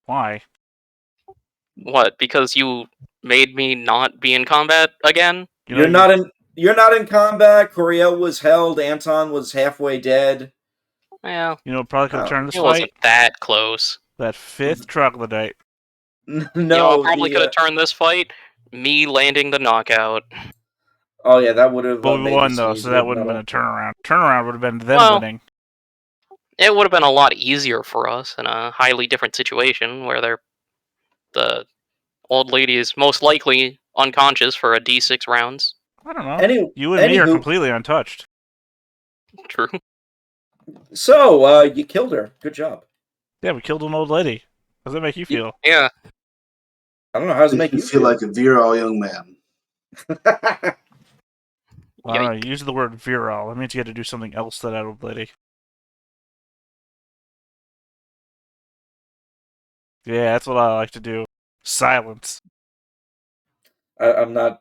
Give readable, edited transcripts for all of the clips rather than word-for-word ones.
Why? What? Because you made me not be in combat again? You're not in combat. Coriel was held. Anton was halfway dead. Well, You know, probably could have turned this it fight. wasn't that close. That 5th troglodyte. No, you know, probably could have turned this fight. Me landing the knockout. Oh yeah, that would have. But we won though, so that wouldn't have been a turnaround. Turnaround would have been them winning. It would have been a lot easier for us in a highly different situation where the old lady is most likely unconscious for a D6 rounds. I don't know. You and me are completely untouched. True. So, you killed her. Good job. Yeah, we killed an old lady. How does that make you feel? Yeah. I don't know. How does it make you feel? Like a virile young man. Well, I don't know, you use the word virile. That means you had to do something else to that old lady. Yeah, that's what I like to do. Silence. I'm not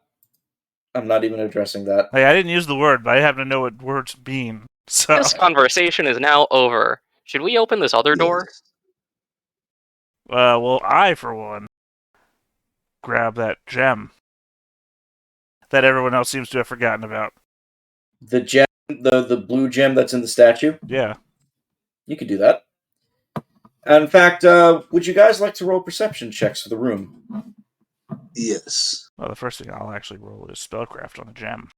even addressing that. Hey, I didn't use the word, but I happen to know what words mean. So this conversation is now over. Should we open this other door? Well, I, for one, grab that gem that everyone else seems to have forgotten about. The gem, the blue gem that's in the statue? Yeah. You could do that. In fact, would you guys like to roll perception checks for the room? Yes. Well, the first thing I'll actually roll is spellcraft on the gem.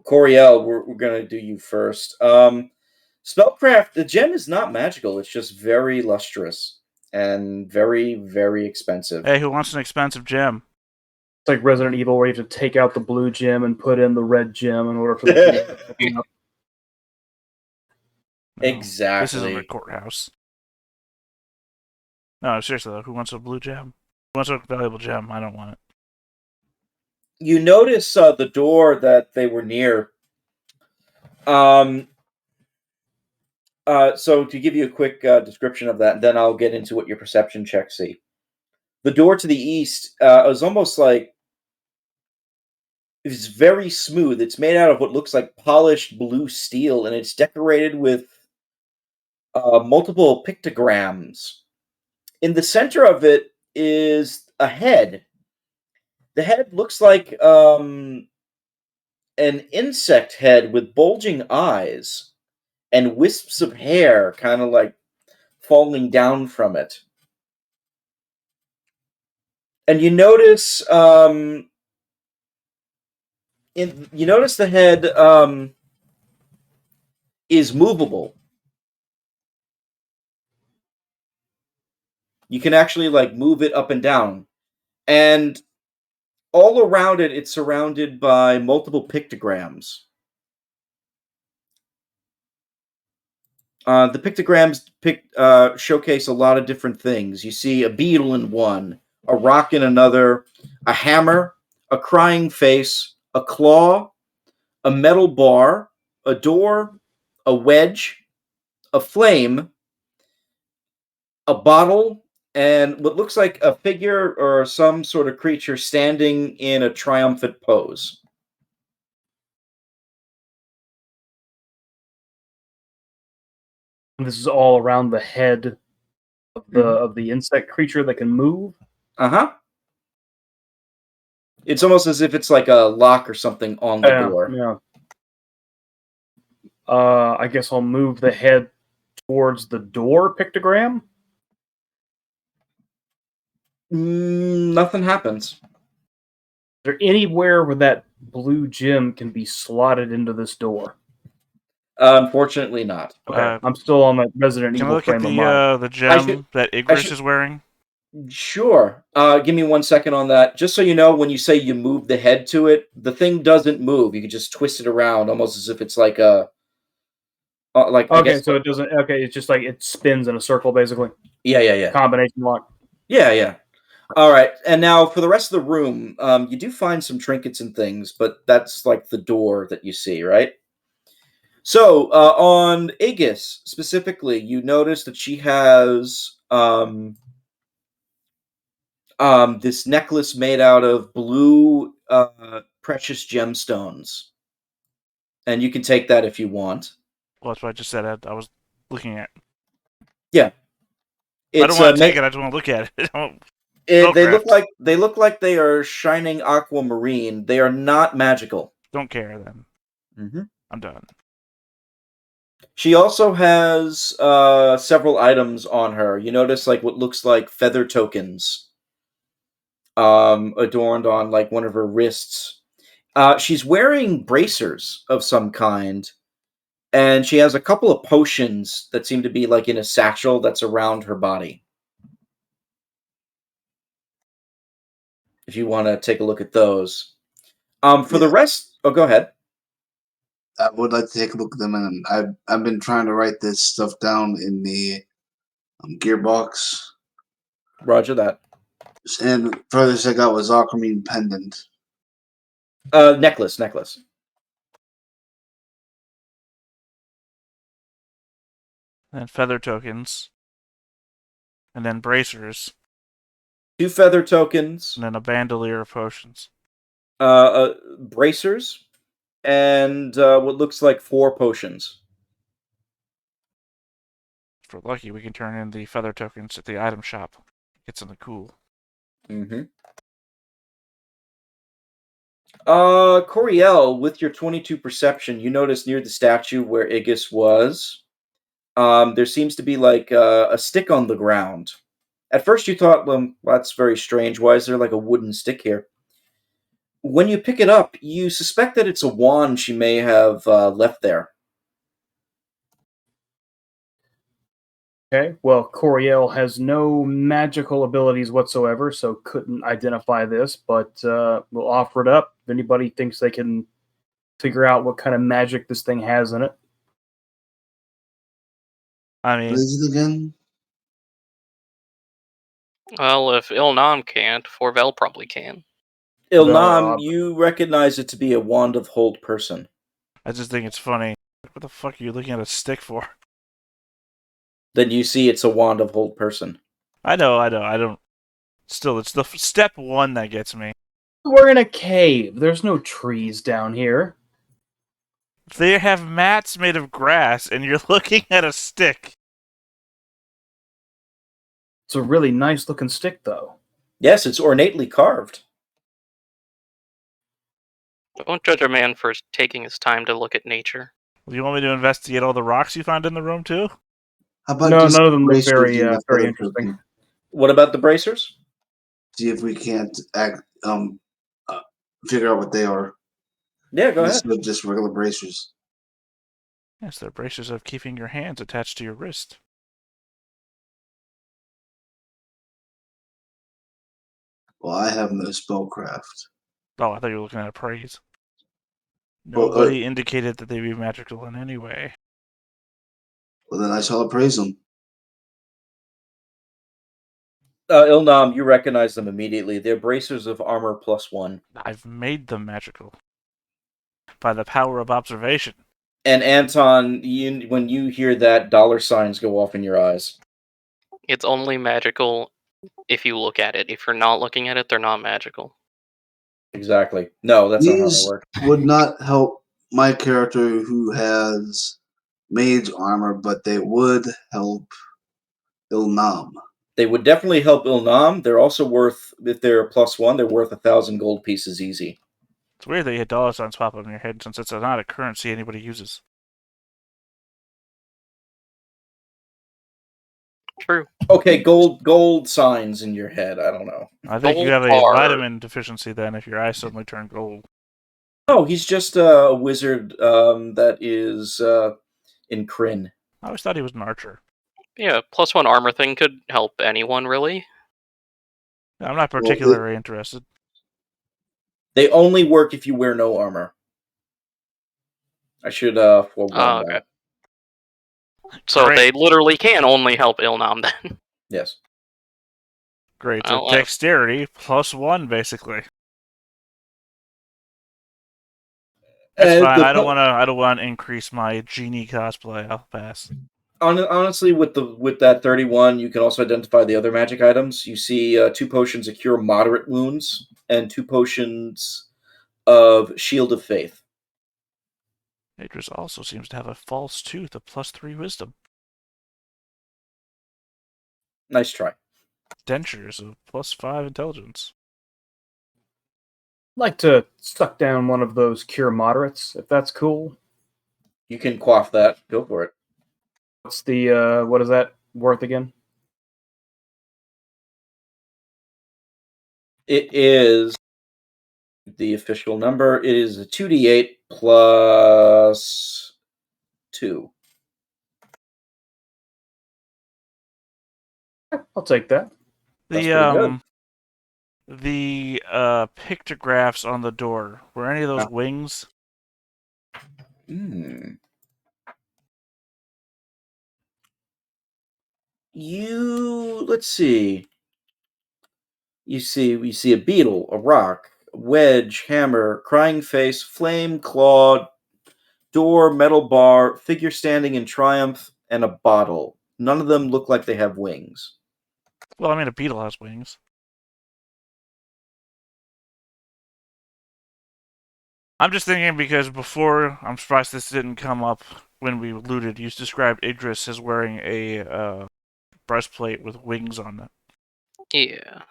Coriel, we're going to do you first. Spellcraft, the gem is not magical. It's just very lustrous and very, very expensive. Hey, who wants an expensive gem? It's like Resident Evil where you have to take out the blue gem and put in the red gem in order for the No, exactly. This isn't a courthouse. No, seriously though, who wants a blue gem? Who wants a valuable gem? I don't want it. You notice the door that they were near. So to give you a quick description of that, and then I'll get into what your perception checks see. The door to the east is almost like it's very smooth. It's made out of what looks like polished blue steel, and it's decorated with multiple pictograms. In the center of it is a head. The head looks like an insect head with bulging eyes and wisps of hair kind of like falling down from it. And you notice the head is movable. You can actually like move it up and down. And all around it, it's surrounded by multiple pictograms. The pictograms showcase a lot of different things. You see a beetle in one, a rock in another, a hammer, a crying face, a claw, a metal bar, a door, a wedge, a flame, a bottle, and what looks like a figure or some sort of creature standing in a triumphant pose. This is all around the head of the insect creature that can move. It's almost as if it's like a lock or something on the door. Yeah. I guess I'll move the head towards the door pictogram. Nothing happens. Is there anywhere where that blue gem can be slotted into this door? Unfortunately not. Okay. I'm still on that Resident Evil frame of mind. Can I look at the gem that Igris is wearing? Sure. Give me 1 second on that. Just so you know, when you say you move the head to it, the thing doesn't move. You can just twist it around almost as if it's like a... okay, so it doesn't... Okay, it's just like it spins in a circle, basically. Yeah. Combination lock. Yeah. All right, and now for the rest of the room, you do find some trinkets and things, but that's like the door that you see, right? So, on Aegis, specifically, you notice that she has this necklace made out of blue precious gemstones. And you can take that if you want. Well, that's what I just said. I was looking at. I don't It's want to take it. I just want to look at it. they look Spellcraft. like they are shining aquamarine. They are not magical. Don't care then. Mm-hmm. I'm done. She also has several items on her. You notice like what looks like feather tokens adorned on like one of her wrists. She's wearing bracers of some kind, and she has a couple of potions that seem to be like in a satchel that's around her body. If you want to take a look at those. For the rest, go ahead. I would like to take a look at them, and I've been trying to write this stuff down in the gearbox. Roger that. And furthest I got was Aquamarine Pendant. Necklace. And feather tokens. And then bracers. 2 feather tokens. And then a bandolier of potions. Bracers. And what looks like 4 potions. If we're lucky, we can turn in the feather tokens at the item shop. Get something cool. Mm-hmm. Coriel, with your 22 perception, you notice near the statue where Igus was, there seems to be like a stick on the ground. At first you thought, well, that's very strange. Why is there like a wooden stick here? When you pick it up, you suspect that it's a wand she may have left there. Okay, well, Coriel has no magical abilities whatsoever, so couldn't identify this, but we'll offer it up if anybody thinks they can figure out what kind of magic this thing has in it. I What mean, is it again? Well, if Ilnam can't, Forvel probably can. Ilnam, you recognize it to be a wand of hold person. I just think it's funny. What the fuck are you looking at a stick for? Then you see it's a wand of hold person. I know. I don't. Still, it's the step 1 that gets me. We're in a cave. There's no trees down here. They have mats made of grass, and you're looking at a stick. It's a really nice looking stick, though. Yes, it's ornately carved. Don't judge a man for taking his time to look at nature. Do you want me to investigate all the rocks you found in the room, too? How about No, just none of them look bracers very, and the very feather interesting. token? What about the bracers? See if we can't figure out what they are. Yeah, go ahead. Instead of just regular bracers. Yes, they're bracers of keeping your hands attached to your wrist. Well, I have no spellcraft. Oh, I thought you were looking at appraise. Well, Nobody indicated that they'd be magical in any way. Well, then I shall appraise them. Ilnam, you recognize them immediately. They're bracers of armor +1. I've made them magical. By the power of observation. And Anton, when you hear that, $signs go off in your eyes. It's only magical if you look at it. If you're not looking at it, they're not magical. Exactly. No, that's not how These they work. would not help my character who has mage armor, but they would help Ilnam. They would definitely help Ilnam. They're also worth, if they're +1, they're worth 1,000 gold pieces easy. It's weird that you had $signs pop up in your head since it's not a currency anybody uses. True. Okay, gold signs in your head. I don't know. I think you have a vitamin deficiency then if your eyes suddenly turn gold. Oh, he's just a wizard that is in Kryn. I always thought he was an archer. Yeah, +1 armor thing could help anyone, really. I'm not particularly interested. They only work if you wear no armor. I should forewarn that. So Great. they literally can only help Ilnam then. Yes. Great. So dexterity +1, basically. That's fine. I don't want to increase my genie cosplay. I'll pass. Honestly, with that 31, you can also identify the other magic items. You see 2 potions of cure moderate wounds and 2 potions of Shield of Faith. Idris also seems to have a false tooth of +3 wisdom. Nice try. Dentures of +5 intelligence. I'd like to suck down one of those cure moderates, if that's cool. You can quaff that. Go for it. What's the what is that worth again? It is the official number. It is a 2d8 plus 2. I'll take that. That's pretty good. The pictographs on the door, were any of those wings? Let's see. We see a beetle, a rock, a wedge, hammer, crying face, flame, claw, door, metal bar, figure standing in triumph, and a bottle. None of them look like they have wings. Well, I mean, a beetle has wings. I'm just thinking because before, I'm surprised this didn't come up when we looted. You described Idris as wearing a breastplate with wings on it. Yeah.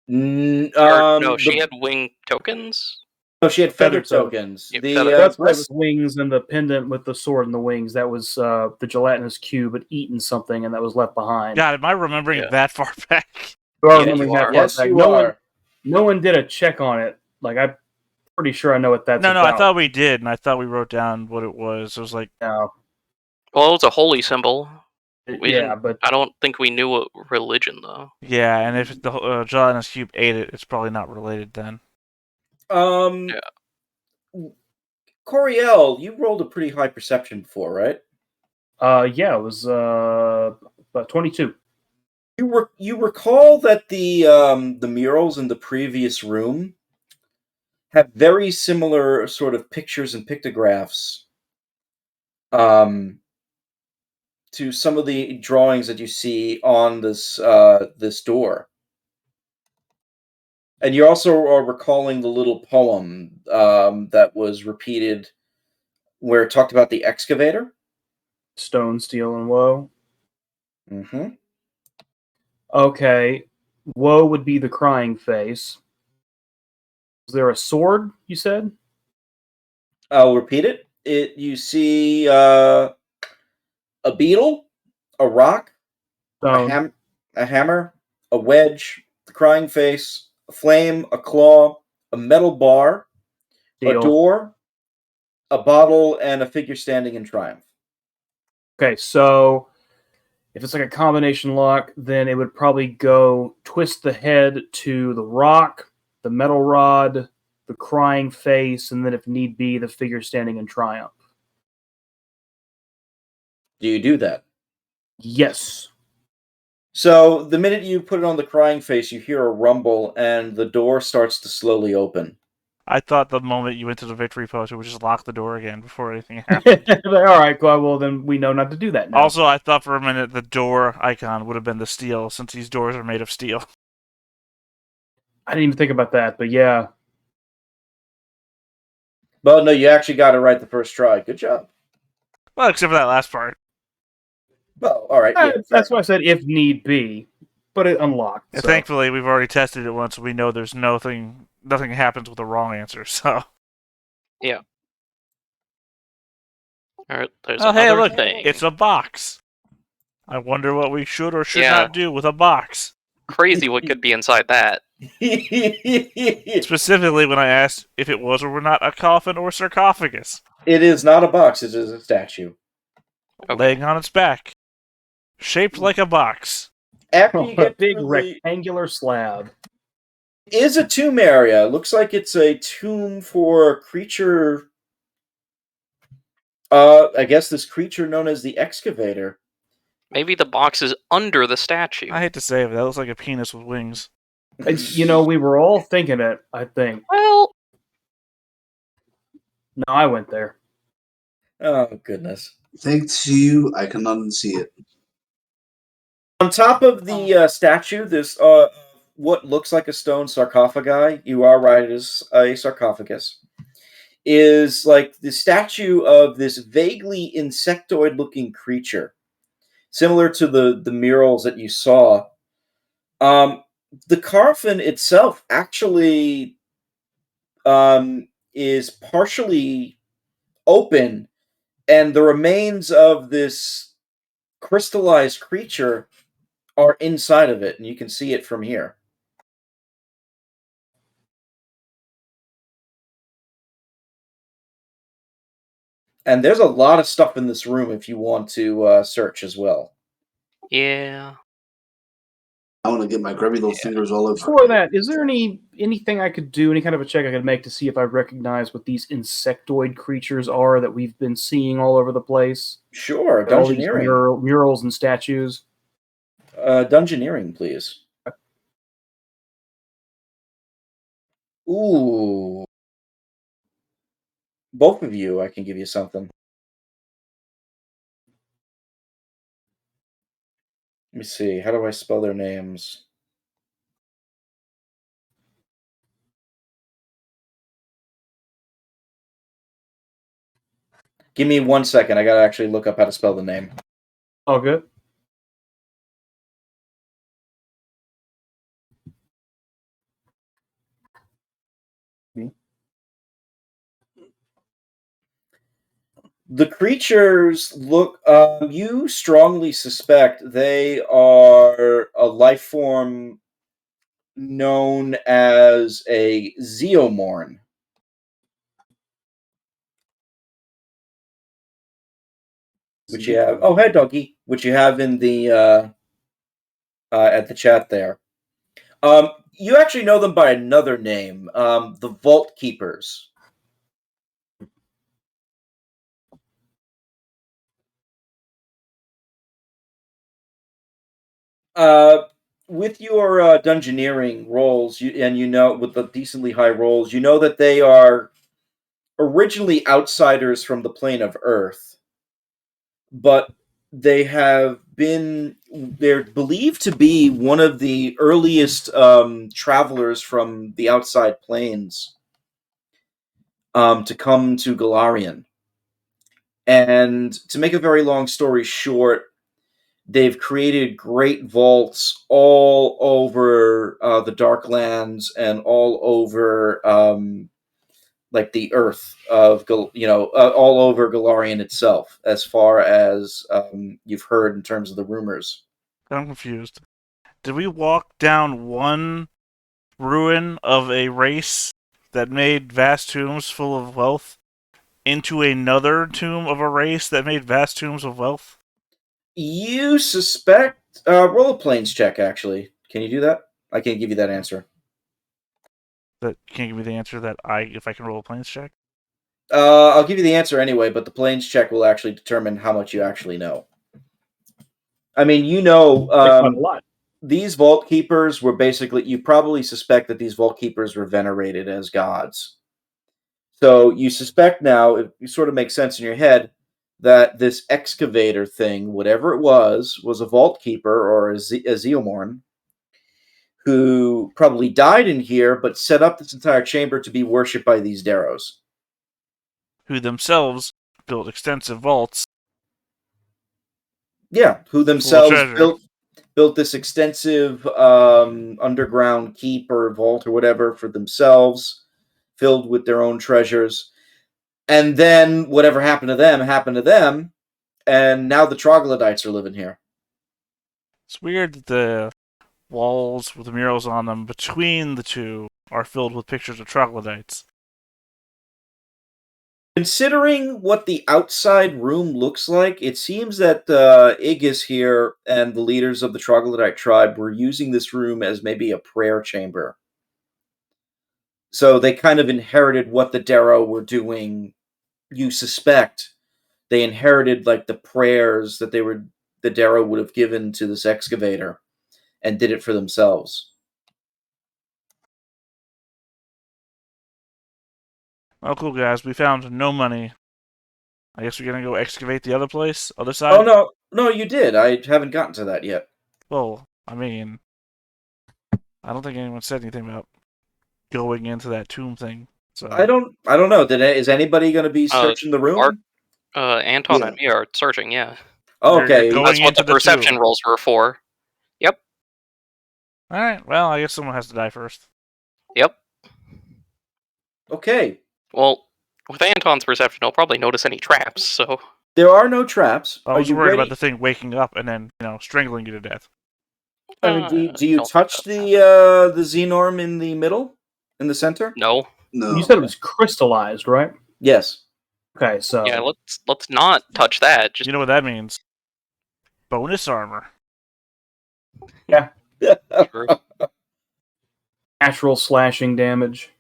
No, she had wing tokens. No, she had feather Feather tokens. Yep, The feather. Breastplate with wings and the pendant with the sword and the wings. That was the gelatinous cube had eaten something and that was left behind. God, am I remembering it that far back? You are Yeah, remembering you that are. far Yes, back. you No are. one did a check on it. Like I'm pretty sure I know what that's No, about. I thought we did, and I thought we wrote down what it was. It was like, No. Well, it's a holy symbol. Yeah, but I don't think we knew what religion though. yeah, and if the gelatinous cube ate it, it's probably not related then. Coriel, you rolled a pretty high perception before, right? yeah, it was about 22. You recall that the murals in the previous room have very similar sort of pictures and pictographs to some of the drawings that you see on this this door. And you also are recalling the little poem that was repeated where it talked about the excavator. Stone, steel, and woe. Mm-hmm. Okay. Woe would be the crying face. Is there a sword, you said? I'll repeat it. You see a beetle, a rock, Stone. a hammer, a wedge, the crying face, a flame, a claw, a metal bar, Steel. a door, a bottle, and a figure standing in triumph. Okay, so if it's like a combination lock, then it would probably go twist the head to the rock, the metal rod, the crying face, and then if need be, the figure standing in triumph. Do you do that? Yes. So the minute you put it on the crying face, you hear a rumble, and the door starts to slowly open. I thought the moment you went to the victory post, it would just lock the door again before anything happened. All right, well, then we know not to do that now. Also, I thought for a minute the door icon would have been the steel, since these doors are made of steel. I didn't even think about that, but yeah. Well, no, you actually got it right the first try. Good job. Well, except for that last part. Well, all right. Yeah, That's why I said if need be, but it unlocked. And so. thankfully, we've already tested it once. We know there's nothing happens with the wrong answer. So. Yeah. Alright, there's Oh, hey, another look! thing. It's a box. I wonder what we should or should Yeah. not do with a box. Crazy what could be inside that. Specifically, when I asked if it was or were not a coffin or sarcophagus. It is not a box. It is a statue. Okay. Laying on its back. Shaped like a box. After you A get big through rectangular slab. is a tomb area. Looks like it's a tomb for a creature. I guess this creature known as the Excavator. Maybe the box is under the statue. I hate to say it, but that looks like a penis with wings. You know, we were all thinking it, I think. Well, No, I went there. Oh, goodness. Thanks to you, I can unsee it. On top of the statue, there's what looks like a stone sarcophagi. You are right, it is a sarcophagus. Is like the statue of this vaguely insectoid-looking creature. Similar to the murals that you saw The coffin itself actually is partially open, and the remains of this crystallized creature are inside of it, and you can see it from here. And there's a lot of stuff in this room if you want to search as well. Yeah. I want to get my grubby little fingers all over. Before that, is there anything I could do, any kind of a check I could make to see if I recognize what these insectoid creatures are that we've been seeing all over the place? Sure, All these dungeoneering. murals and statues. Dungeoneering, please. Ooh. Both of you, I can give you something. Let me see. How do I spell their names? Give me 1 second. I gotta actually look up how to spell the name. All good. The creatures look. You strongly suspect they are a life form known as a zeomorn. Which you have. Oh, hey, doggy. Which you have in the at the chat there. You actually know them by another name, the Vault Keepers. With your dungeoneering rolls, you know with the decently high rolls, you know that they are originally outsiders from the plane of Earth, but they're believed to be one of the earliest travelers from the outside planes to come to Galarian. And to make a very long story short, they've created great vaults all over the Darklands and all over like the Earth of all over Galarian itself, as far as you've heard in terms of the rumors. I'm confused. Did we walk down one ruin of a race that made vast tombs full of wealth into another tomb of a race that made vast tombs of wealth? You suspect? Roll a planes check. Actually, can you do that? I can't give you that answer. That you can't give me the answer that if I can roll a planes check. I'll give you the answer anyway, but the planes check will actually determine how much you actually know. I mean, Quite a lot. These vault keepers were basically, you probably suspect that these vault keepers were venerated as gods. So you suspect now, it sort of makes sense in your head, that this excavator thing, whatever it was a vault keeper or a Zeomorn who probably died in here, but set up this entire chamber to be worshipped by these Darrows. Who themselves built extensive vaults. Yeah, who full of themselves treasure. built this extensive underground keep or vault or whatever for themselves, filled with their own treasures. And then whatever happened to them, and now the troglodytes are living here. It's weird that the walls with the murals on them between the two are filled with pictures of troglodytes. Considering what the outside room looks like, it seems that Igus here and the leaders of the troglodyte tribe were using this room as maybe a prayer chamber. So they kind of inherited what the Darrow were doing. You suspect they inherited like the prayers that the Darrow would have given to this excavator, and did it for themselves. Oh, cool, guys. We found no money. I guess we're gonna go excavate the other place, other side. Oh no, you did. I haven't gotten to that yet. Well, I mean, I don't think anyone said anything about going into that tomb thing. So I don't know. Is anybody going to be searching the room? Anton Yeah. and me are searching, yeah. Oh, You're okay. going That's what into the perception tomb. rolls were for. Yep. All right. Well, I guess someone has to die first. Yep. Okay. Well, with Anton's perception, he'll probably notice any traps. So There are no traps. I Are was you worried ready? about the thing waking up and then, strangling you to death. I mean, do you don't touch think the Xenorm in the middle, in the center? no. No. You said it was crystallized, right? Yes. Okay, so Yeah, let's not touch that. Just You know what that means? Bonus armor. true. natural slashing damage.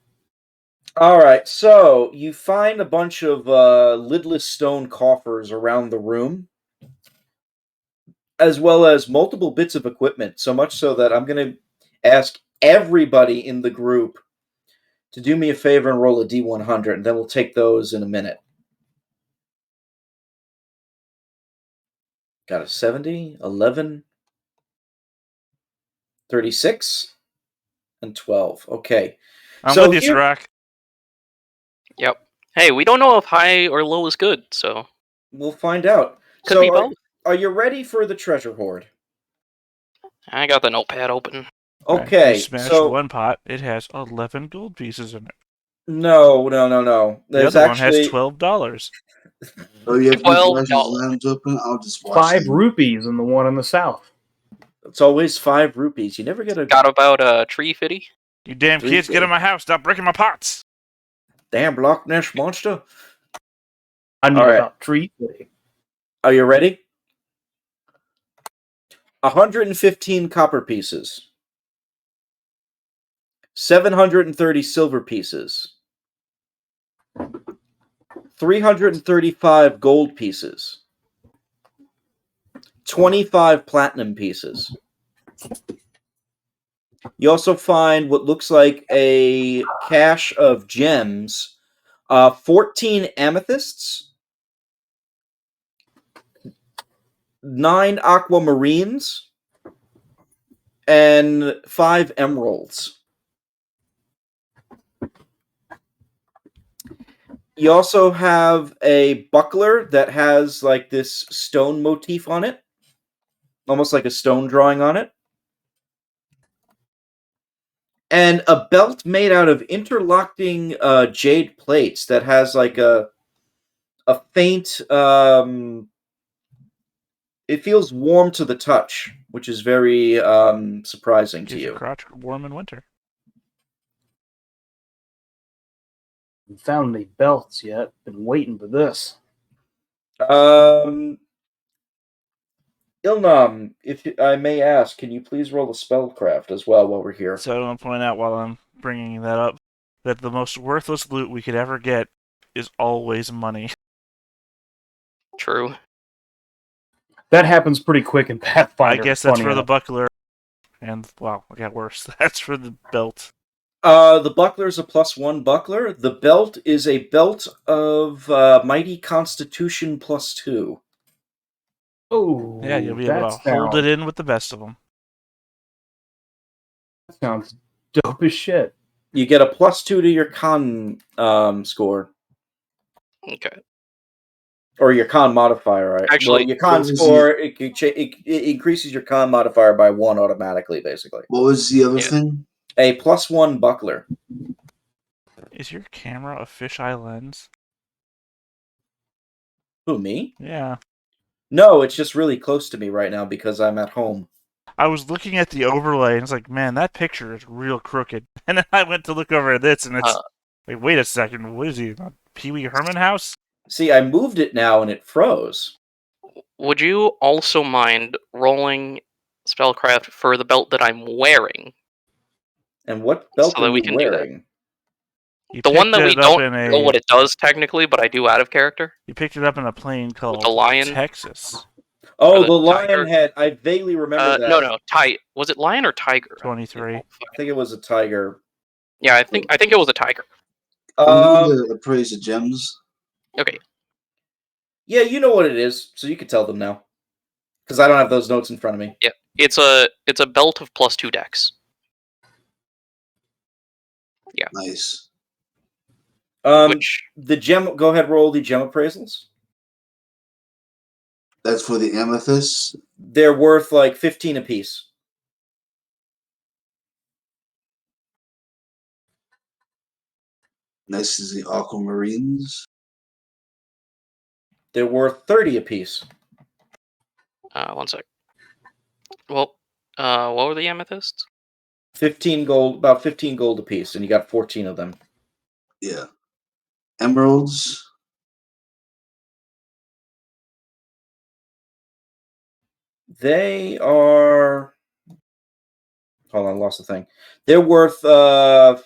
All right. So you find a bunch of lidless stone coffers around the room, as well as multiple bits of equipment. So much so that I'm going to ask everybody in the group to do me a favor and roll a D100, and then we'll take those in a minute. Got a 70, 11, 36, and 12. Okay. I'm So with you, here- Sirac. Yep. Hey, we don't know if high or low is good, so We'll find out. could be both. Are you ready for the treasure hoard? I got the notepad open. Okay. You smash So one pot, it has 11 gold pieces in it. no. The There's other one has actually $12. Oh, you have Well, to no. lands open. I'll just watch 5 them. rupees in the one in the south. it's always 5 rupees. You never get a Got about a tree fitty. You damn Three kids, get in my house. Stop breaking my pots. damn Loch Ness monster. I need All right. about 3. Are you ready? 115 copper pieces. 730 silver pieces. 335 gold pieces. 25 platinum pieces. You also find what looks like a cache of gems, 14 amethysts, 9 aquamarines, and 5 emeralds. You also have a buckler that has like this stone motif on it, almost like a stone drawing on it. And a belt made out of interlocking jade plates that has like a faint it feels warm to the touch, which is very surprising to Keeps your you. crotch warm in winter. Haven't found any belts yet. Been waiting for this. Ilnam, if I may ask, can you please roll a spellcraft as well while we're here? So I want to point out while I'm bringing that up that the most worthless loot we could ever get is always money. True. That happens pretty quick in Pathfinder. I guess that's funny for the enough. buckler. And, wow, it got worse. That's for the belt. The buckler is a +1 buckler. The belt is a belt of Mighty Constitution +2. Oh, Yeah, you'll be able to hold it in with the best of them. That sounds dope as shit. You get a +2 to your con score. Okay. Or your con modifier, right? Actually, well, your con what was score, it increases your con modifier by 1 automatically, basically. What was the other Yeah. thing? A +1 buckler. Is your camera a fisheye lens? Who, me? Yeah. No, it's just really close to me right now because I'm at home. I was looking at the overlay and it's like, man, that picture is real crooked. And then I went to look over at this and it's like, wait a second, what is he? Pee Wee Herman house? See, I moved it now and it froze. would you also mind rolling spellcraft for the belt that I'm wearing? And what belt So that are we you can do that. wearing? You The one picked that we it up don't in know what it does technically, but I do out of character. You picked it up in a plane called the lion? Texas Oh, the the lion tiger? head. I vaguely remember that. No, was it lion or tiger? 23. I think it was a tiger. Yeah, I think it was a tiger. I'm going to appraise the gems. Okay. Yeah, you know what it is, so you can tell them now. Because I don't have those notes in front of me. Yeah, it's a belt of +2 dex. Yeah. Nice. Which The gem. Go ahead, roll the gem appraisals. That's for the amethyst. They're worth like 15 apiece. Next is the aquamarines. They're worth 30 apiece. 1 sec. Well, what were the amethysts? 15 gold, about 15 gold apiece, and you got 14 of them. Yeah. Emeralds. They are. Hold on, lost the thing. They're worth 70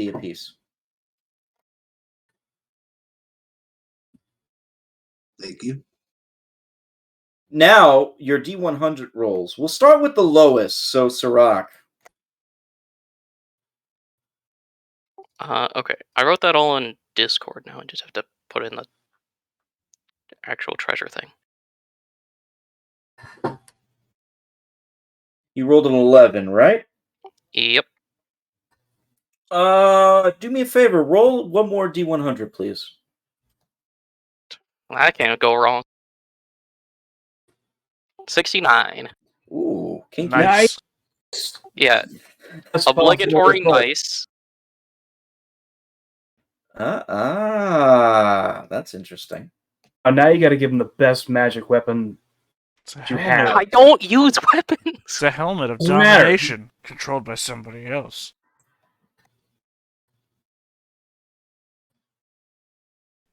apiece. Thank you. Now, your D100 rolls. We'll start with the lowest, so Sirach. Okay. I wrote that all in Discord now. I just have to put in the actual treasure thing. You rolled an 11, right? Yep. Do me a favor. Roll one more D100, please. That can't go wrong. 69. Ooh, kinky. Nice. Yeah. That's Obligatory possible. nice. That's interesting. Oh, now you got to give him the best magic weapon. It's a You helmet. have. I don't use weapons. It's a helmet of Doesn't matter. domination controlled by somebody else.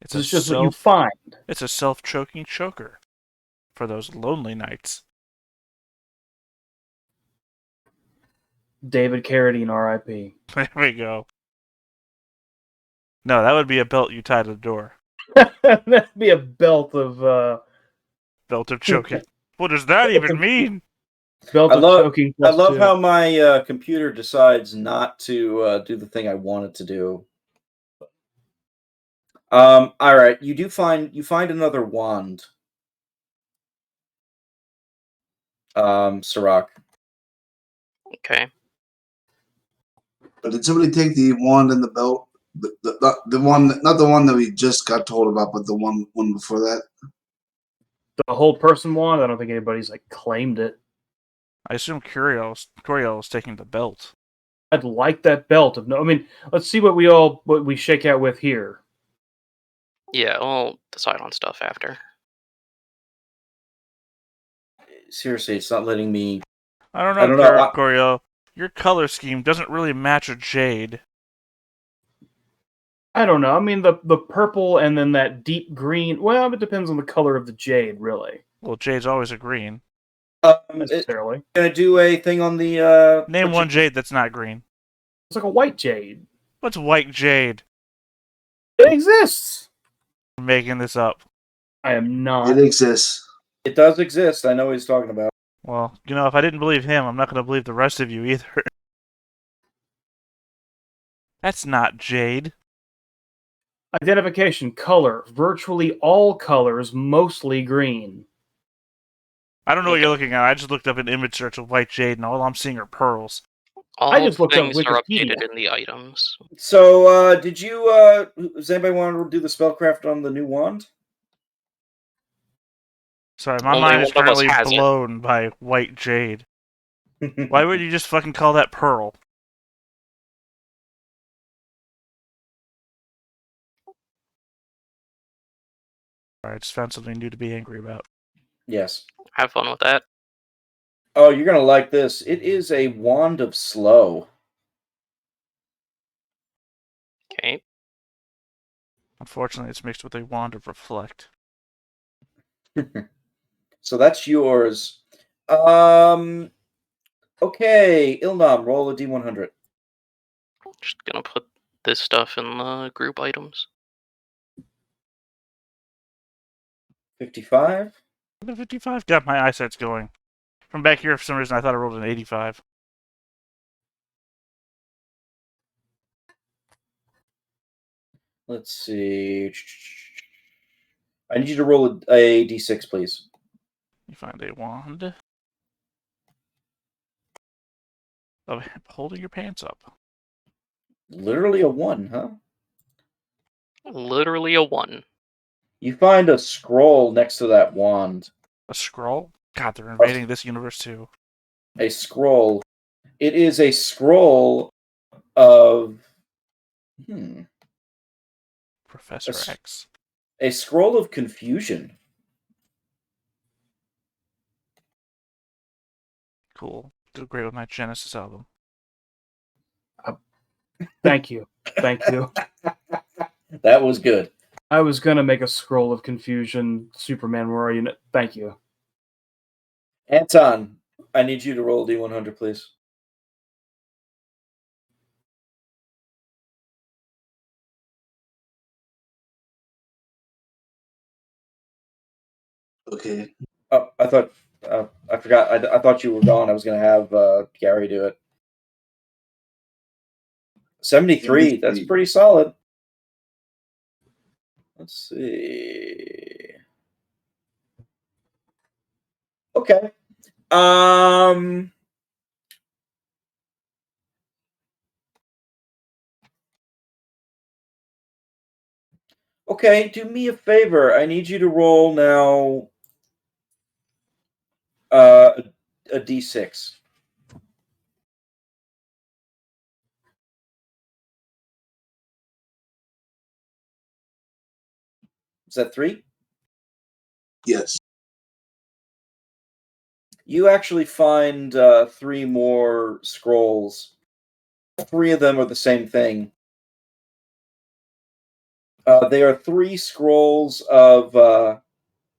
It's This is just what you find. It's a self-choking choker for those lonely nights. David Carradine, R.I.P. There we go. No, that would be a belt you tie to the door. That'd be a belt of Belt of choking. What does that even mean? belt I of love- choking. I plus love 2. how my computer decides not to do the thing I want it to do. All right, you find another wand. Sirach. Okay. But did somebody take the wand and the belt? The one, not the one that we just got told about, but the one before that. The whole person wand. I don't think anybody's like claimed it. I assume Curiel is taking the belt. I'd like that belt. I mean, let's see what we shake out with here. Yeah, we'll decide on stuff after. Seriously, it's not letting me. I don't I know, don't know. Curiel. Your color scheme doesn't really match a Jade. I don't know. I mean, the purple and then that deep green. Well, it depends on the color of the jade, really. Well, Jade's always a green. Necessarily, Gonna do a thing on the Name one Jade that's not green. it's like a white jade. What's white Jade? It exists. I'm making this up. I am not. It exists. It does exist. I know what he's talking about. Well, if I didn't believe him, I'm not going to believe the rest of you either. That's not Jade. Identification color: virtually all colors, mostly green. I don't know what you're looking at. I just looked up an image search of white Jade, and all I'm seeing are pearls. All I just looked up things are Wikipedia. updated in the items. So, does anybody want to do the spellcraft on the new wand? Sorry, my Only mind is one of us currently has it. blown by white Jade. Why would you just fucking call that pearl? Alright, I just found something new to be angry about. Yes. Have fun with that. Oh, you're gonna like this. It is a wand of slow. Okay. Unfortunately, it's mixed with a wand of reflect. So that's yours. Okay, Ilnam, roll a D100. Just gonna put this stuff in the group items. 55. 55? God, my eyesight's going. From back here, for some reason, I thought I rolled an 85. Let's see. I need you to roll a D6, please. You find a wand of holding your pants up. Literally a 1, huh? Literally a 1. You find a scroll next to that wand. A scroll? God, they're invading this universe too. A scroll. It is a scroll of Professor That's- X. A scroll of confusion. Cool. Did great with my Genesis album. Thank you. Thank you. That was good. I was gonna make a scroll of confusion. Superman, where are you? Thank you. Anton, I need you to roll D100, please. Okay. Oh, I thought I forgot. I thought you were gone. I was going to have Gary do it. 73. That's pretty solid. Let's see. Okay. Okay, do me a favor. I need you to roll now a D6. Is that 3? Yes. You actually find 3 more scrolls. 3 of them are the same thing. They are 3 scrolls of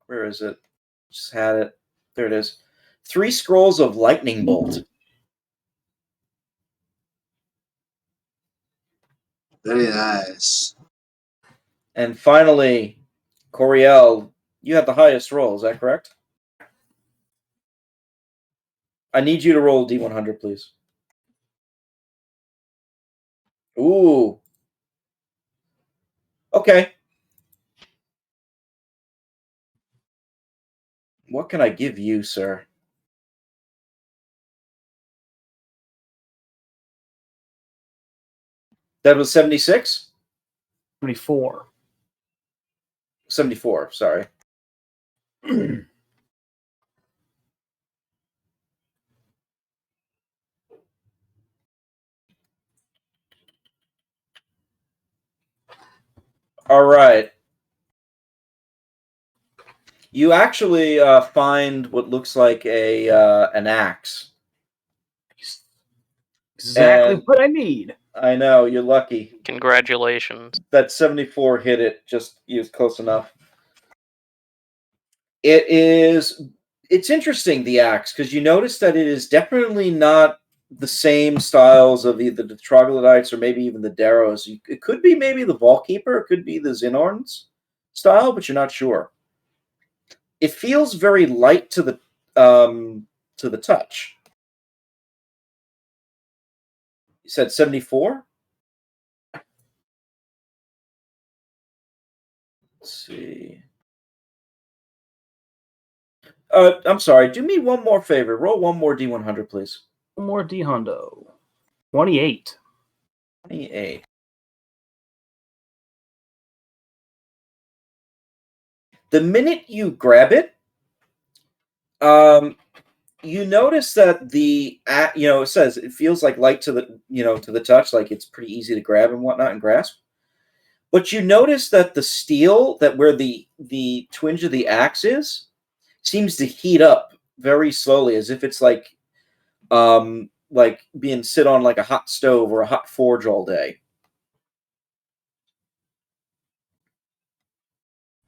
where is it? Just had it. There it is. 3 scrolls of lightning bolt. Very nice. And finally, Coriel, you have the highest roll. Is that correct? I need you to roll D100, please. Ooh. Okay. What can I give you, sir? That was 76? 74. 74, sorry. All right. You actually find what looks like an axe. Exactly And- what I need. I know, you're lucky. Congratulations. That 74 hit it, just was close enough. It's interesting, the axe, because you notice that it is definitely not the same styles of either the troglodytes or maybe even the Darrows. It could be maybe the Vaultkeeper, it could be the Xenorns style, but you're not sure. It feels very light to the touch. You said 74? Let's see. I'm sorry. Do me one more favor. Roll one more D100, please. One more D Hundo. 28. 28. The minute you grab it, you notice that it says it feels like light to the touch, like it's pretty easy to grab and whatnot and grasp. But you notice that the steel, that where the twinge of the axe is, seems to heat up very slowly, as if it's like being sit on like a hot stove or a hot forge all day.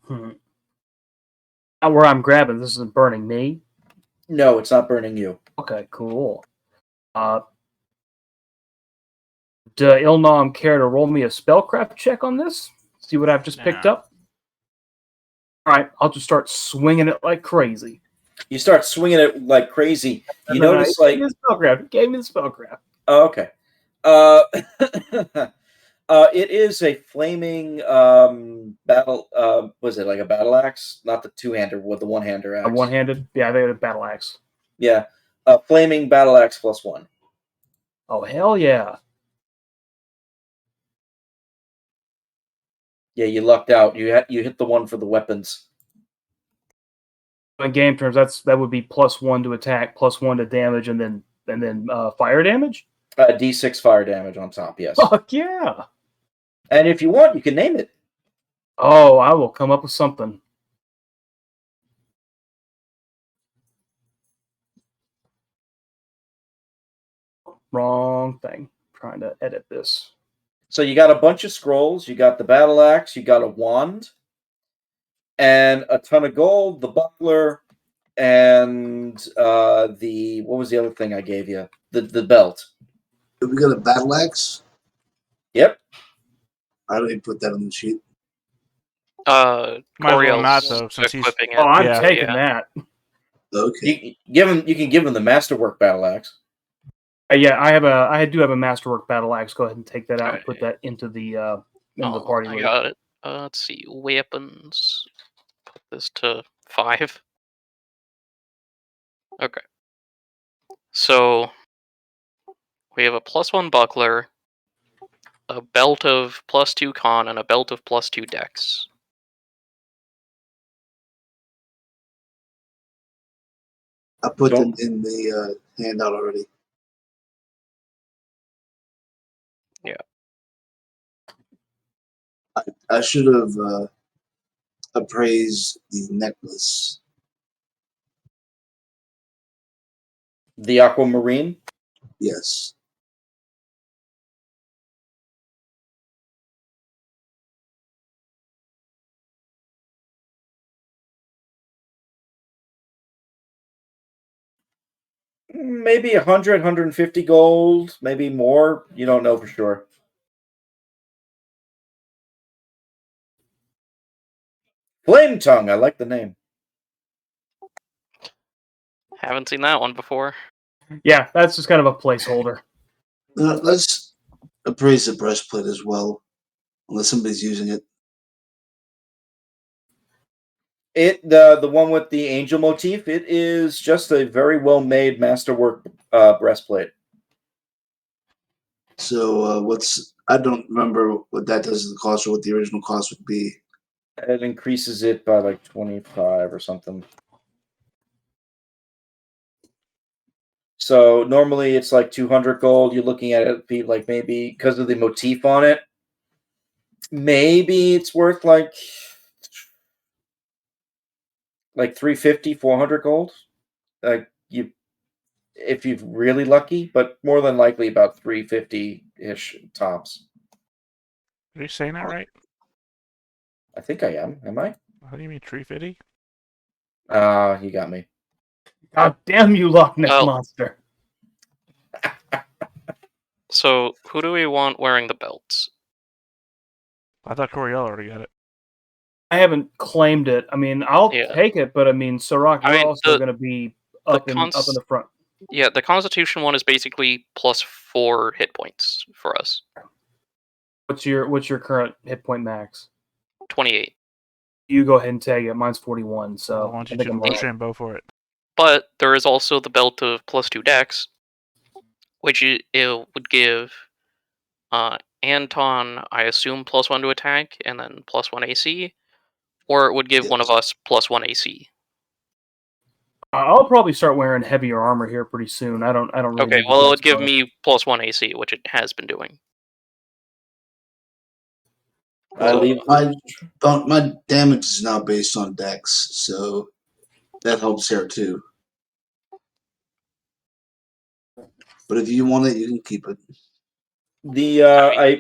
Now where I'm grabbing, this isn't burning me. No, it's not burning you. Okay, cool. Do Ilnom care to roll me a spellcraft check on this? See what I've just picked up? Alright, I'll just start swinging it like crazy. You start swinging it like crazy. You notice like... Gave me the spellcraft. Oh, okay. It is a flaming battle... was it like a battle axe? Not the two-hander, with the one-hander axe. A one-handed? Yeah, they had a battle axe. Yeah. Flaming battle axe +1. Oh, hell yeah. Yeah, you lucked out. You hit the one for the weapons. In game terms, that would be +1 to attack, +1 to damage, and then fire damage? D6 fire damage on top, yes. Fuck yeah. And if you want, you can name it. Oh, I will come up with something. Wrong thing. Trying to edit this. So you got a bunch of scrolls. You got the battle axe. You got a wand, and a ton of gold. The buckler, and the what was the other thing I gave you? The belt. We got a battle axe. Yep. I don't even put that on the sheet. Might as well Coriel's not, though, since he's- equipping it. Oh, I'm Yeah. taking that. Okay. You can give him the masterwork battle axe. Yeah, I do have a masterwork battle axe. Go ahead and take that out and put Alright. that into the party I loot. got it. Let's see. Weapons. Put this to 5. Okay. So we have a +1 buckler, a belt of +2 con, and a belt of +2 dex. I put them Don't- in the handout already. Yeah. I should have appraised the necklace. The aquamarine. Yes. Maybe 100, 150 gold, maybe more. You don't know for sure. Flame Tongue, I like the name. Haven't seen that one before. Yeah, that's just kind of a placeholder. Let's appraise the breastplate as well, unless somebody's using it. The one with the angel motif, it is just a very well made masterwork breastplate. So I don't remember what that does to the cost or what the original cost would be. It increases it by like 25 or something. So normally it's like 200 gold. You're looking at it like maybe because of the motif on it. Maybe it's worth like 350, 400 gold. Like if you're really lucky, but more than likely about 350-ish tops. Are you saying that right? I think I am. Am I? How do you mean 350? You got me. God damn you, Loch Ness Oh. monster! So who do we want wearing the belts? I thought Coriel already got it. I haven't claimed it. I mean, I'll Yeah. take it, but I mean, Sirach, I you're mean, also going to be up in the front. Yeah, the Constitution one is basically +4 hit points for us. What's your current hit point max? 28. You go ahead and tag it. Mine's 41. So I want you I think to I'm right. Rochambeau for it. But there is also the belt of +2 dex, which it would give Anton, I assume, +1 to attack and then +1 AC, or it would give one of us +1 AC. I'll probably start wearing heavier armor here pretty soon. I don't really. Okay, need the well, it dex would give bonus. me +1 AC, which it has been doing. I So- leave. My damage is now based on dex, so that helps here too. But if you want it, you can keep it.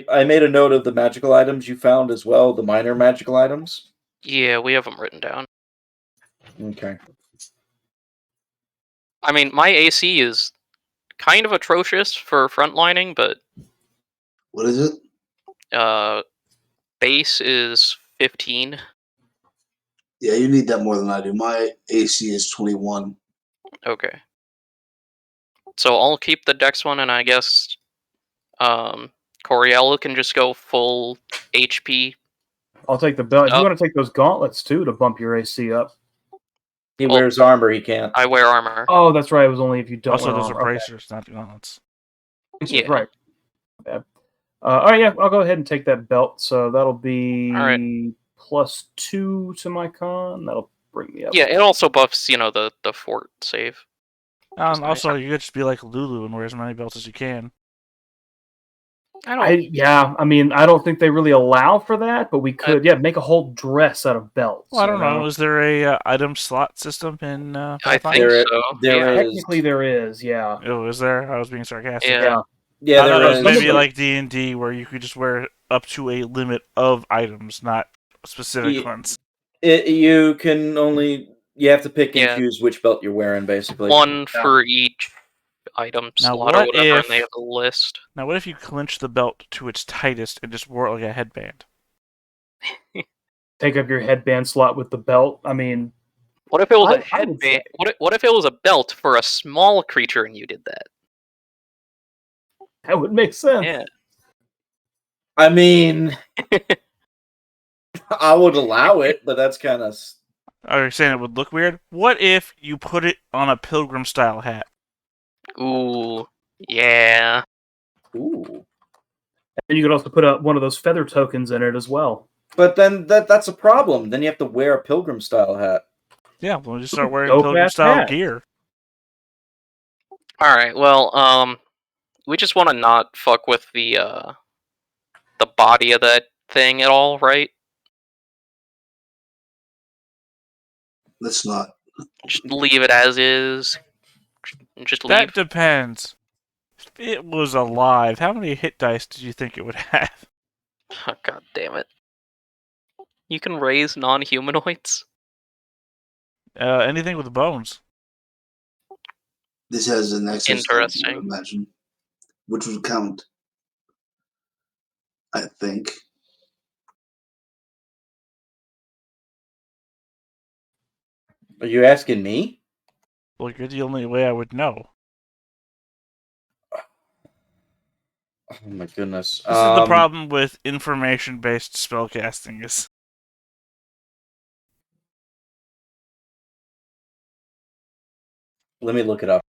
I made a note of the magical items you found as well, the minor magical items. Yeah, we have them written down. Okay. I mean, my AC is kind of atrocious for frontlining, but What is it? base is 15. Yeah, you need that more than I do. My AC is 21. Okay. So I'll keep the dex one, and I guess Coriel can just go full HP. I'll take the belt. If you Oh. want to take those gauntlets too to bump your AC up. He Well, wears armor. He can't. I wear armor. Oh, that's right. It was only if you don't. Also, wear those are armor. Okay. bracers, not the gauntlets. Yeah. Right. Yeah. All right. Yeah, I'll go ahead and take that belt. So that'll be All right. +2 to my con. That'll bring me up. Yeah, it also buffs, the fort save. Just nice. Also, you could just be like Lulu and wear as many belts as you can. I mean, I don't think they really allow for that, but we could, make a whole dress out of belts. Well, I don't you know. Is there a item slot system in I Pathfinder? think so. There yeah. is. Technically, there is, yeah. Oh, is there? I was being sarcastic. Yeah. Yeah, I thought it there was is. maybe like D&D where you could just wear up to a limit of items, not specific ones. You can only. You have to pick and Yeah. choose which belt you're wearing, basically. One for each item Now, slot or what whatever, if- and they have a list. Now, what if you clinch the belt to its tightest and just wore it like a headband? Take up your headband slot with the belt. I mean, What if it was I a would headband? say- What if it was a belt for a small creature and you did that? that would make sense. Yeah. I mean, I would allow it, but that's kind of. Are you saying it would look weird? What if you put it on a pilgrim-style hat? Ooh. Yeah. Ooh. And you could also put one of those feather tokens in it as well. But then that's a problem. Then you have to wear a pilgrim style hat. Yeah, we'll just start wearing Dope-ass pilgrim-style hat. gear. All right. Well, we just want to not fuck with the body of that thing at all, right? Let's not. Just leave it as is. Just leave. That depends. If it was alive, how many hit dice did you think it would have? Oh, God damn it. You can raise non-humanoids? Anything with bones. This has an excess Interesting. I would imagine, which would count. I think. Are you asking me? Well, you're the only way I would know. Oh my goodness. This is the problem with information-based spellcasting is... Let me look it up.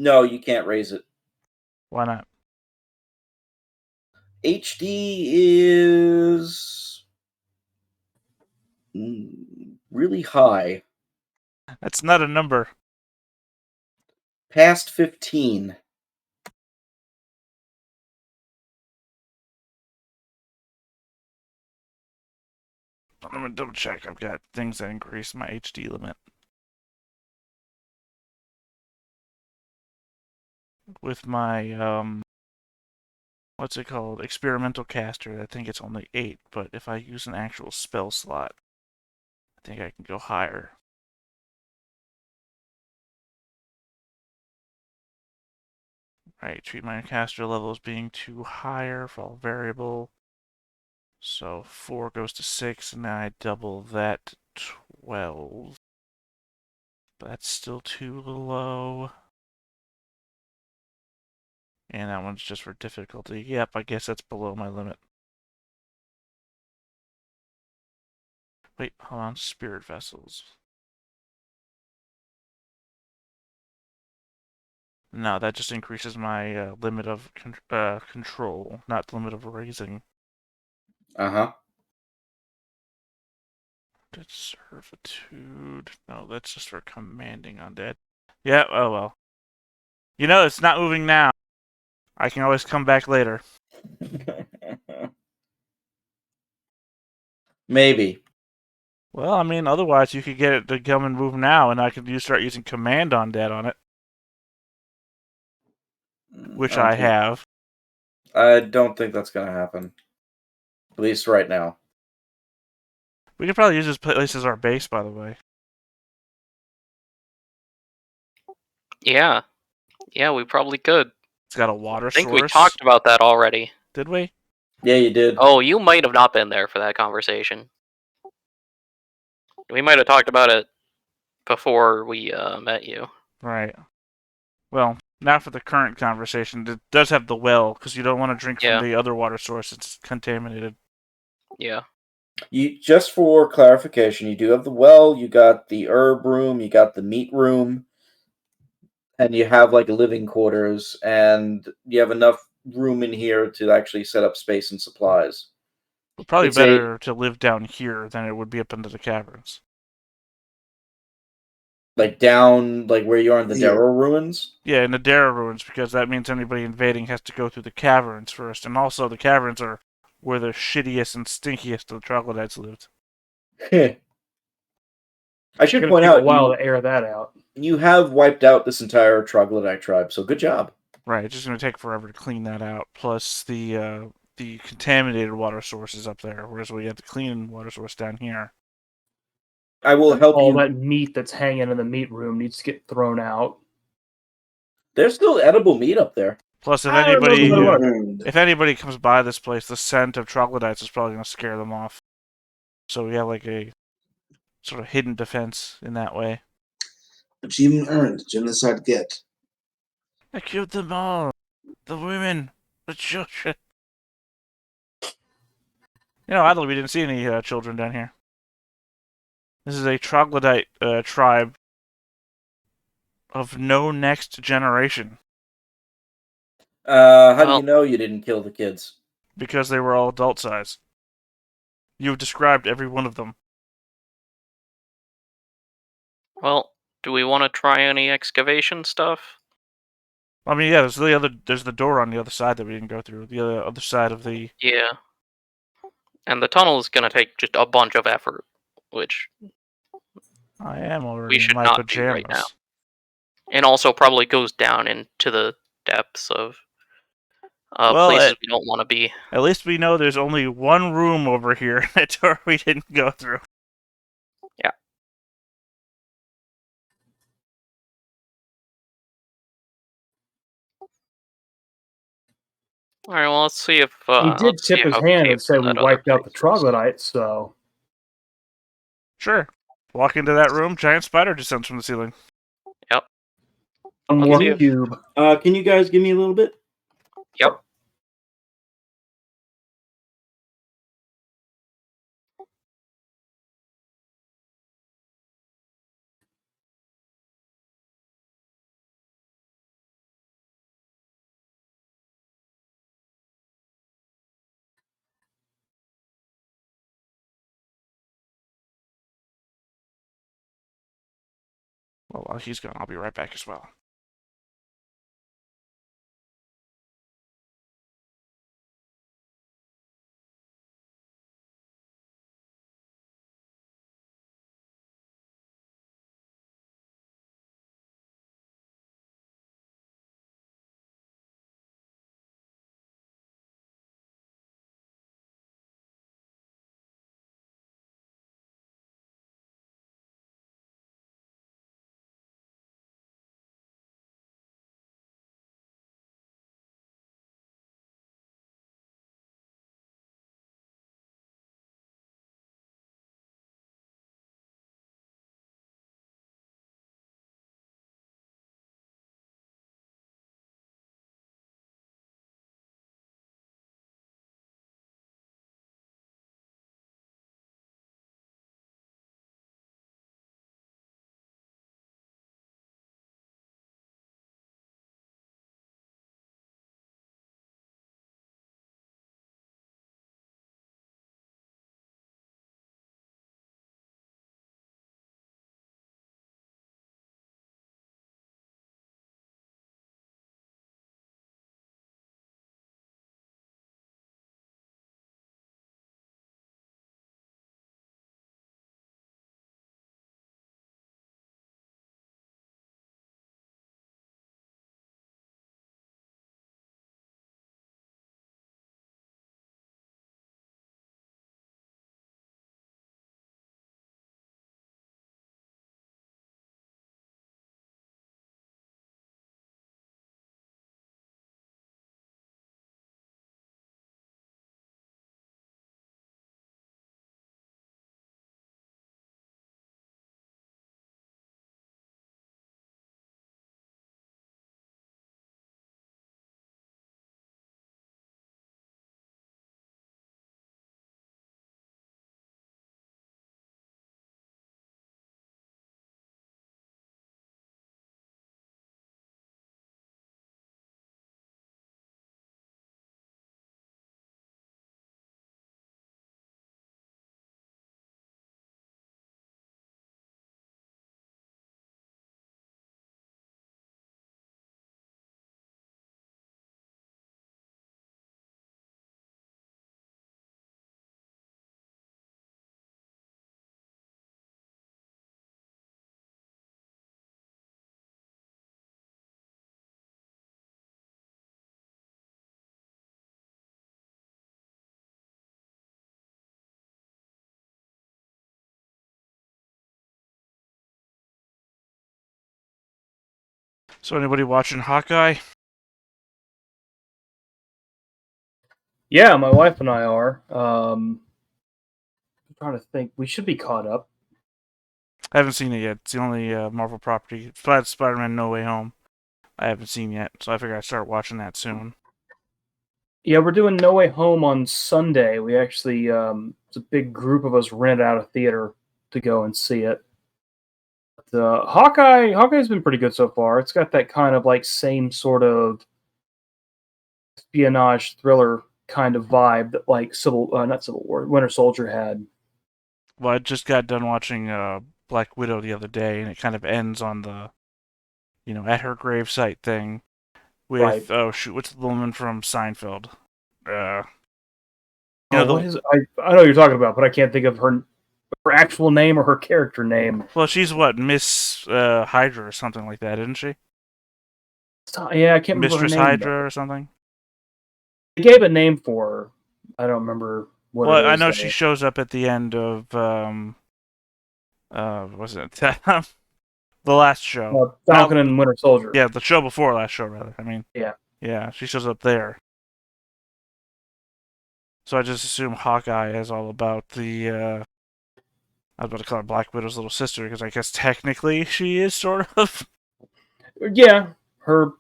No, you can't raise it. Why not? HD is really high. That's not a number. Past 15. I'm gonna double check. I've got things that increase my HD limit. With my, what's it called? Experimental caster, I think it's only 8, but if I use an actual spell slot, I think I can go higher. Right, treat my caster level as being too higher for all variable. So 4 goes to 6, and then I double that to 12. But that's still too low. And that one's just for difficulty. Yep, I guess that's below my limit. Wait, hold on. Spirit vessels. No, that just increases my limit of control, not the limit of raising. Uh-huh. Servitude. No, that's just for commanding undead. Yeah, oh well. You know, it's not moving now. I can always come back later. Maybe. Well, I mean, otherwise you could get it to come and move now, and I could start using command undead on it, which I have. I don't think that's going to happen. At least right now. We could probably use this place as our base, by the way. Yeah. Yeah, we probably could. It's got a water I think source. we talked about that already. Did we? Yeah, you did. Oh, you might have not been there for that conversation. We might have talked about it before we met you. Right. Well, not for the current conversation. It does have the well, because you don't want to drink from the other water source. It's contaminated. Yeah. You just for clarification, you do have the well, you got the herb room, you got the meat room, and you have like living quarters, and you have enough room in here to actually set up space and supplies. But probably It's better to live down here than it would be up into the caverns. Like down, like where you are in the Yeah. Darrow ruins. Yeah, in the Dara ruins, because that means anybody invading has to go through the caverns first, and also the caverns are where the shittiest and stinkiest of the troglodytes lived. I It's should gonna point take a out while to air that out. you have wiped out this entire troglodyte tribe, so good job. Right, it's just going to take forever to clean that out. Plus the contaminated water source is up there, whereas we have the clean water source down here. I will help All you. that meat that's hanging in the meat room needs to get thrown out. There's still edible meat up there. Plus, if I don't know anybody what Earned. if anybody comes by this place, the scent of troglodytes is probably going to scare them off. So we have like a sort of hidden defense in that way. Achievement earned. Genocide get. I killed them all. The women, the children. Oddly, we didn't see any children down here. This is a troglodyte tribe of no next generation How do Well, you know you didn't kill the kids? because they were all adult size. You've described every one of them. well, do we want to try any excavation stuff? I mean, yeah, there's the door on the other side that we didn't go through. The other side of the. Yeah. And the tunnel is going to take just a bunch of effort, which I am already in should my not do right now. pajamas. and also probably goes down into the depths of Well, places we don't want to be. At least we know there's only one room over here that door we didn't go through. Yeah. All right. Well, let's see if He did let's see tip his how hand cave and say we that other wiped out the place is. troglodytes, so Sure. Walk into that room, giant spider descends from the ceiling. Yep. one Let's more see if- cube. Can you guys give me a little bit? Yep. Well, while he's gone, I'll be right back as well. So anybody watching Hawkeye? Yeah, my wife and I are. I'm trying to think. We should be caught up. I haven't seen it yet. It's the only Marvel property besides Spider-Man No Way Home I haven't seen yet, so I figure I'd start watching that soon. Yeah, we're doing No Way Home on Sunday. We actually, it's a big group of us rented out a theater to go and see it. But, Hawkeye's been pretty good so far. It's got that kind of like same sort of espionage thriller kind of vibe that like not Civil War, Winter Soldier had. Well, I just got done watching Black Widow the other day, and it kind of ends on the, at her gravesite thing with Right. oh shoot, what's the woman from Seinfeld? What is I know what you're talking about, but I can't think of her actual name or her character name. Well, she's what, Miss Hydra or something like that, isn't she? Yeah, I can't remember her Mistress name. Hydra or something. They gave a name for her. I don't remember what it is. Well, I know she shows up at the end of was it the last show? Falcon and Winter Soldier. Yeah, the show before last show, rather. I mean, yeah, she shows up there. So I just assume Hawkeye is all about the. I was about to call her Black Widow's little sister because I guess technically she is sort of. Yeah, her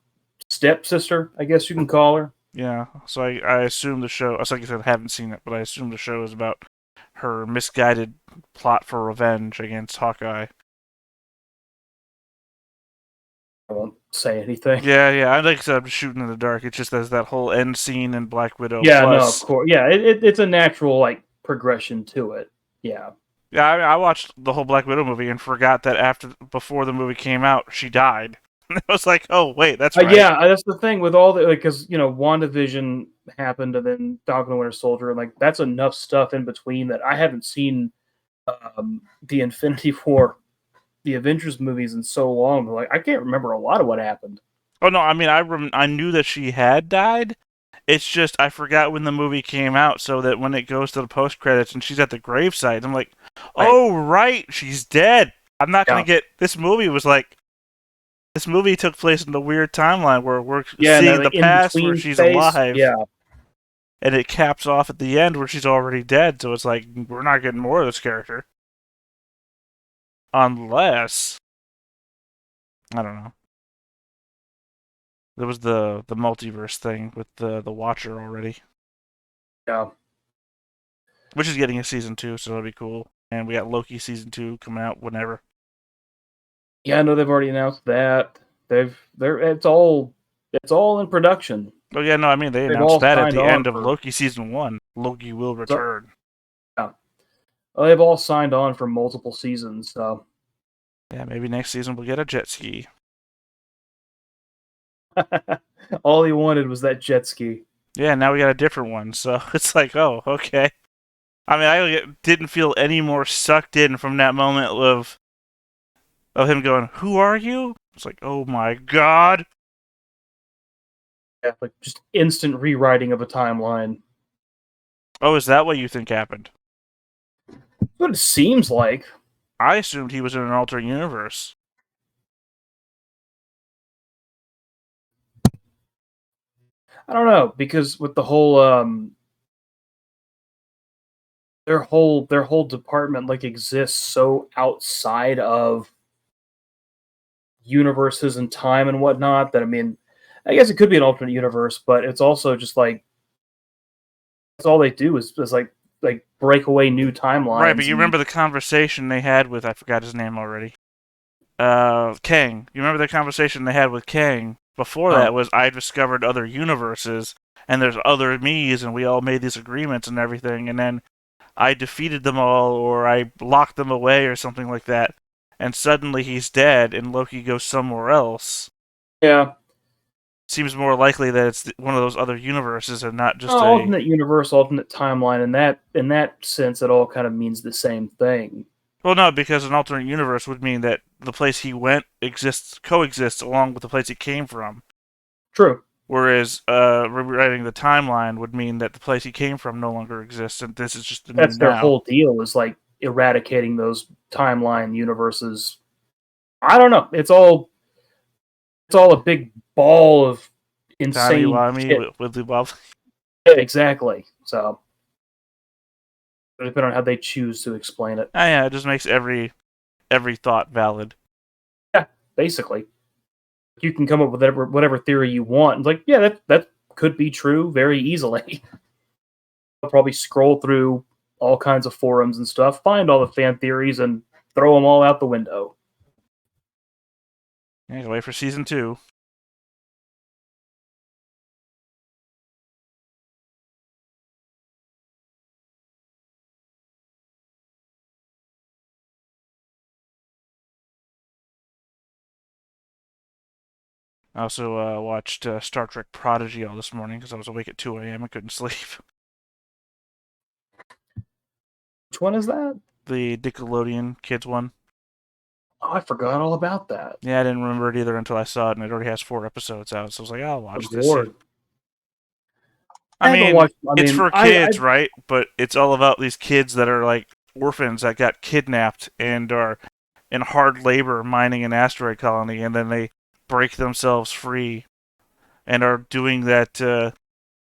stepsister, I guess you can call her. Yeah, so I assume the show. Like I said, I haven't seen it, but I assume the show is about her misguided plot for revenge against Hawkeye. I won't say anything. Yeah. Like I said, I'm just shooting in the dark. It's just as that whole end scene in Black Widow. Yeah, plus... no, of course. Yeah, it's a natural like progression to it. Yeah. Yeah, I watched the whole Black Widow movie and forgot that before the movie came out, she died. I was like, oh wait, that's right. Yeah, that's the thing with all the because WandaVision happened and then Falcon and Winter Soldier, and like that's enough stuff in between that I haven't seen the Infinity War, the Avengers movies in so long. Like I can't remember a lot of what happened. Oh no, I mean I knew that she had died. It's just I forgot when the movie came out, so that when it goes to the post credits and she's at the gravesite, I'm like, oh right, she's dead. I'm not gonna get this movie was like. This movie took place in the weird timeline where we're seeing the past where she's alive. Yeah. And it caps off at the end where she's already dead, so it's like, we're not getting more of this character. Unless... I don't know. There was the multiverse thing with the Watcher already. Yeah. Which is getting a season 2, so that'll be cool. And we got Loki season 2 coming out whenever. Yeah, I know they've already announced that. It's all in production. Oh yeah, no, I mean they announced that at the end of Loki season 1. Loki will return. Yeah. Well, they've all signed on for multiple seasons, so yeah, maybe next season we'll get a jet ski. all he wanted was that jet ski. Yeah, now we got a different one, so it's like, oh, okay. I mean, I didn't feel any more sucked in from that moment of him going, "Who are you?" It's like, oh my god. Yeah, like just instant rewriting of a timeline. Oh, is that what you think happened? That's what it seems like. I assumed he was in an alternate universe. I don't know, because with the whole their whole department like exists so outside of universes and time and whatnot that I mean, I guess it could be an alternate universe, but it's also just like that's all they do is like break away new timelines. Right, but you remember the conversation they had with I forgot his name already. Kang. You remember the conversation they had with Kang? Before that was I discovered other universes and there's other me's and we all made these agreements and everything and then I defeated them all or I locked them away or something like that. And suddenly he's dead and Loki goes somewhere else. Yeah. Seems more likely that it's one of those other universes and not just alternate universe, alternate timeline. In that sense, it all kind of means the same thing. Well, no, because an alternate universe would mean that the place he went coexists along with the place he came from. True. Whereas rewriting the timeline would mean that the place he came from no longer exists, and this is just the new That's their now. whole deal, is like eradicating those timeline universes. I don't know. It's all It's all a big ball of insane Timey-wimey, shit. wibbly wobbly. Yeah, exactly. So, depending on how they choose to explain it. Oh, yeah, it just makes every thought valid. Yeah, basically. You can come up with whatever theory you want. It's like, yeah, that could be true very easily. I'll probably scroll through all kinds of forums and stuff, find all the fan theories, and throw them all out the window. Yeah, wait for season 2. I also watched Star Trek Prodigy all this morning because I was awake at 2 a.m. and couldn't sleep. Which one is that? The Nickelodeon Kids one. Oh, I forgot all about that. Yeah, I didn't remember it either until I saw it, and it already has 4 episodes out, so I was like, I'll watch Good this. Lord. I mean, watched, it's for kids, right? But it's all about these kids that are like orphans that got kidnapped and are in hard labor mining an asteroid colony, and then they break themselves free and are doing that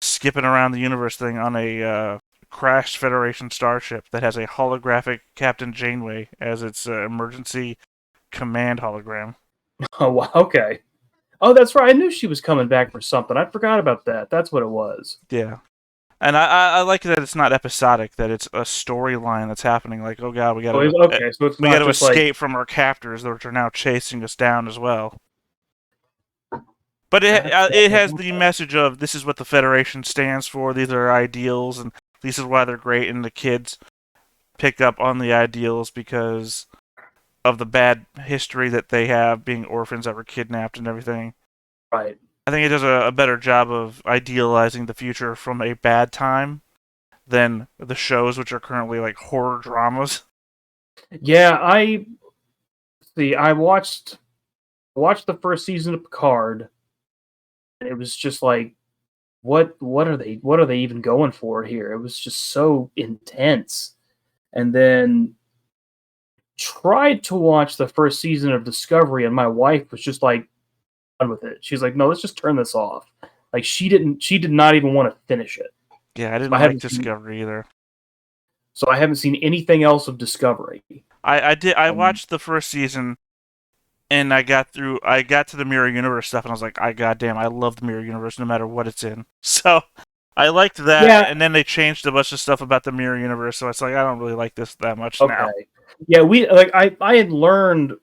skipping around the universe thing on a crashed Federation starship that has a holographic Captain Janeway as its emergency command hologram. Oh, wow, okay. Oh, that's right. I knew she was coming back for something. I forgot about that. That's what it was. Yeah. And I like that it's not episodic, that it's a storyline that's happening. Like, oh god, we got Okay, so it's we not got to just escape from our captors, which are now chasing us down as well. But it has the message of this is what the Federation stands for. These are ideals, and this is why they're great. And the kids pick up on the ideals because of the bad history that they have, being orphans that were kidnapped and everything. Right. I think it does a better job of idealizing the future from a bad time than the shows, which are currently like horror dramas. Yeah, I watched the first season of Picard, and it was just like, what are they even going for here? It was just so intense. And then tried to watch the first season of Discovery, and my wife was just like, done with it. She's like, no, let's just turn this off. Like she did not even want to finish it. Yeah, I didn't like Discovery either. So I haven't seen anything else of Discovery. I watched the first season, and I got to the Mirror Universe stuff, and I was like, goddamn, I love the Mirror Universe no matter what it's in. So I liked that, Yeah. And then they changed a bunch of stuff about the Mirror Universe, so it's like I don't really like this that much now. Yeah, I had learned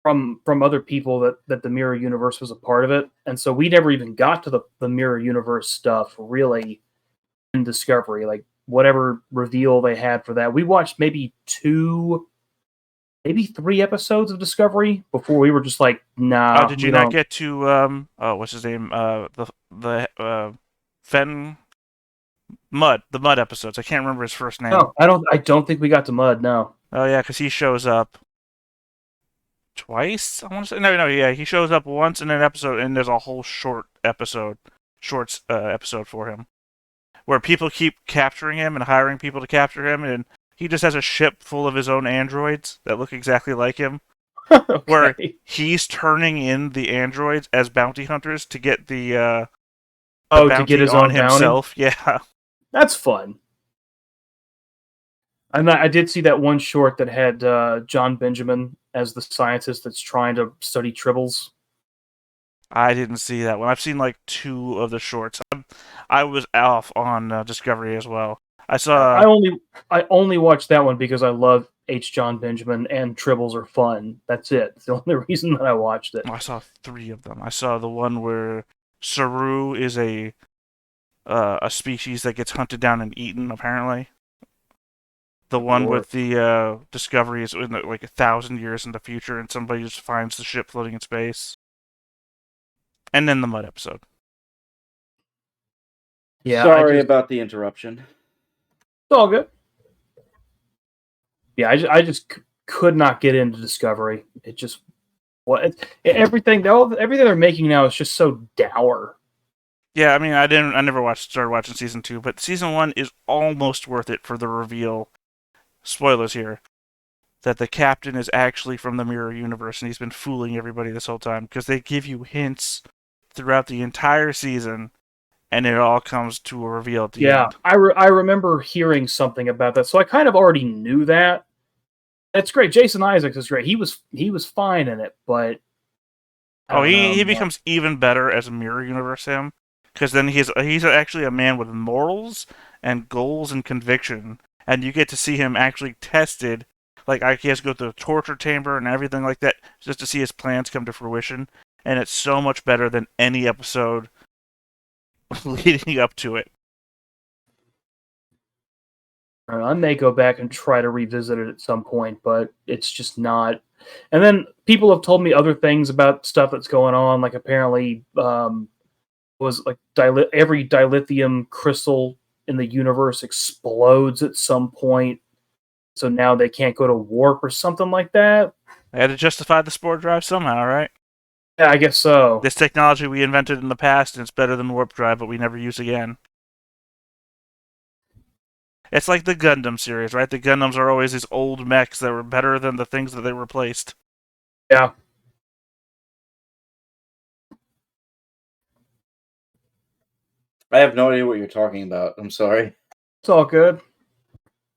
from other people that the Mirror Universe was a part of it, and so we never even got to the Mirror Universe stuff really in Discovery. Like whatever reveal they had for that, we watched maybe 3 episodes of Discovery before we were just like, nah. Did you not get to what's his name? The Mud episodes. I can't remember his first name. No, I don't think we got to Mud. No. Oh yeah, because he shows up twice. I want to say yeah, he shows up once in an episode, and there's a whole shorts episode for him, where people keep capturing him and hiring people to capture him, and he just has a ship full of his own androids that look exactly like him. Okay. Where he's turning in the androids as bounty hunters to get the bounty to get his on own himself. Bounty? Yeah, that's fun. I did see that one short that had John Benjamin as the scientist that's trying to study tribbles. I didn't see that one. I've seen like 2 of the shorts. I was off on Discovery as well. I only watched that one because I love H. John Benjamin and tribbles are fun. That's it. It's the only reason that I watched it. I saw 3 of them. I saw the one where Saru is a species that gets hunted down and eaten, apparently. The one with the Discovery is in like 1,000 years in the future, and somebody just finds the ship floating in space. And then the Mud episode. Yeah. Sorry about the interruption. It's all good. Yeah, I just could not get into Discovery. It just everything they're making now is just so dour. Yeah, I mean, I never started watching season 2, but season 1 is almost worth it for the reveal. Spoilers here. that the captain is actually from the mirror universe and he's been fooling everybody this whole time, because they give you hints throughout the entire season and it all comes to a reveal at the end. I remember hearing something about that, so I kind of already knew that. That's great. Jason Isaacs is great. He was fine in it, but he becomes even better as a mirror universe him, because then he's actually a man with morals and goals and conviction, and you get to see him actually tested. Like, he has to go to the torture chamber and everything like that just to see his plans come to fruition, and it's so much better than any episode leading up to it. I may go back and try to revisit it at some point, but it's just not. And then people have told me other things about stuff that's going on. Like, apparently, was like every dilithium crystal in the universe explodes at some point, so now they can't go to warp or something like that. They had to justify the spore drive somehow, right? Yeah, I guess so. This technology we invented in the past, and it's better than warp drive, but we never use again. It's like the Gundam series, right? The Gundams are always these old mechs that were better than the things that they replaced. Yeah. I have no idea what you're talking about. I'm sorry. It's all good.